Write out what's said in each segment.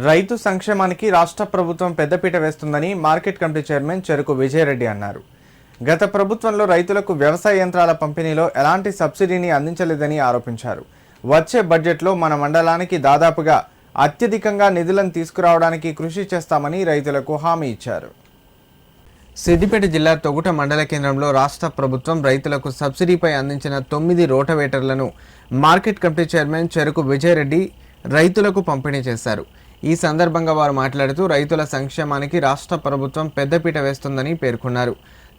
రైతు సంక్షేమానికి రాష్ట్ర ప్రభుత్వం పెద్దపీట వేస్తుందని మార్కెట్ కమిటీ చైర్మన్ చెరుకు విజయరెడ్డి అన్నారు. గత ప్రభుత్వంలో రైతులకు వ్యవసాయ యంత్రాల పంపిణీలో ఎలాంటి సబ్సిడీని అందించలేదని ఆరోపించారు. వచ్చే బడ్జెట్లో మన మండలానికి దాదాపుగా అత్యధికంగా నిధులను తీసుకురావడానికి కృషి చేస్తామని రైతులకు హామీ ఇచ్చారు. సిద్దిపేట జిల్లా తొగుట మండల కేంద్రంలో రాష్ట్ర ప్రభుత్వం రైతులకు సబ్సిడీపై అందించిన 9 రోటవేటర్లను మార్కెట్ కమిటీ చైర్మన్ చెరుకు విజయరెడ్డి రైతులకు పంపిణీ చేశారు. ఈ సందర్భంగా వారు మాట్లాడుతూ రైతుల సంక్షేమానికి రాష్ట్ర ప్రభుత్వం పెద్దపీట వేస్తుందని పేర్కొన్నారు.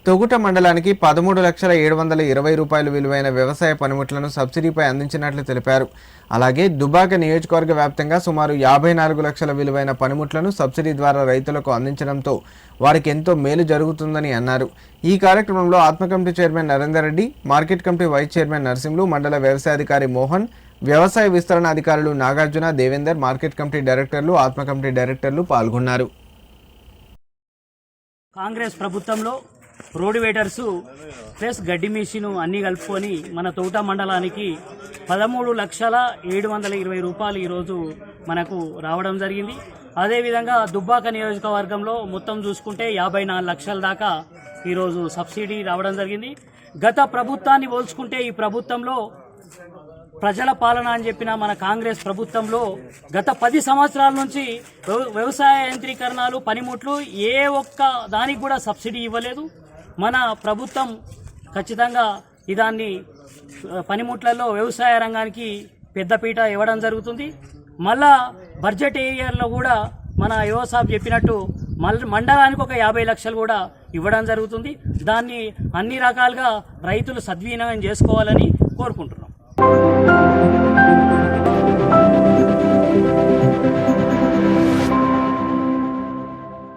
తొగుట మండలానికి 13,720,000 రూపాయలు విలువైన వ్యవసాయ పనిముట్లను సబ్సిడీపై అందించినట్లు తెలిపారు. అలాగే దుబ్బాక నియోజకవర్గ వ్యాప్తంగా సుమారు 54 లక్షల విలువైన పనిముట్లను సబ్సిడీ ద్వారా రైతులకు అందించడంతో వారికి ఎంతో మేలు జరుగుతుందని అన్నారు. ఈ కార్యక్రమంలో ఆత్మ committee chairman Narender Reddy, market committee vice chairman Narasimhulu, మండల వ్యవసాయాధికారి మోహన్, వ్యవసాయ విస్తరణ అధికారులు నాగార్జున, దేవేందర్, మార్కెట్ కమిటీ డైరెక్టర్లు, ఆత్మ కమిటీ డైరెక్టర్లు పాల్గొన్నారు. కాంగ్రెస్ ప్రభుత్వంలో రోడ్వేటర్స్ ప్లస్ గడ్డి మిషన్ అన్ని కలుపుకొని మన తోట మండలానికి 13,720,000 రూపాయలు ఈరోజు మనకు రావడం జరిగింది. అదేవిధంగా దుబ్బాక నియోజకవర్గంలో మొత్తం చూసుకుంటే 54 లక్షల దాకా ఈరోజు సబ్సిడీ రావడం జరిగింది. గత ప్రభుత్వాన్ని పోల్చుకుంటే ఈ ప్రభుత్వంలో ప్రజల పాలన అని చెప్పిన మన కాంగ్రెస్ ప్రభుత్వంలో గత 10 సంవత్సరాల నుంచి వ్యవసాయ యంత్రీకరణలు, పనిముట్లు ఏ ఒక్క దానికి కూడా సబ్సిడీ ఇవ్వలేదు. మన ప్రభుత్వం ఖచ్చితంగా ఇదాన్ని పనిముట్లలో వ్యవసాయ రంగానికి పెద్దపీట ఇవ్వడం జరుగుతుంది. మళ్ళా బడ్జెట్ ఏరియాలో కూడా మన యువసాబ్ చెప్పినట్టు మండలానికి ఒక 50 లక్షలు కూడా ఇవ్వడం జరుగుతుంది. దాన్ని అన్ని రకాలుగా రైతులు సద్వినియోగం చేసుకోవాలని కోరుకుంటున్నాం.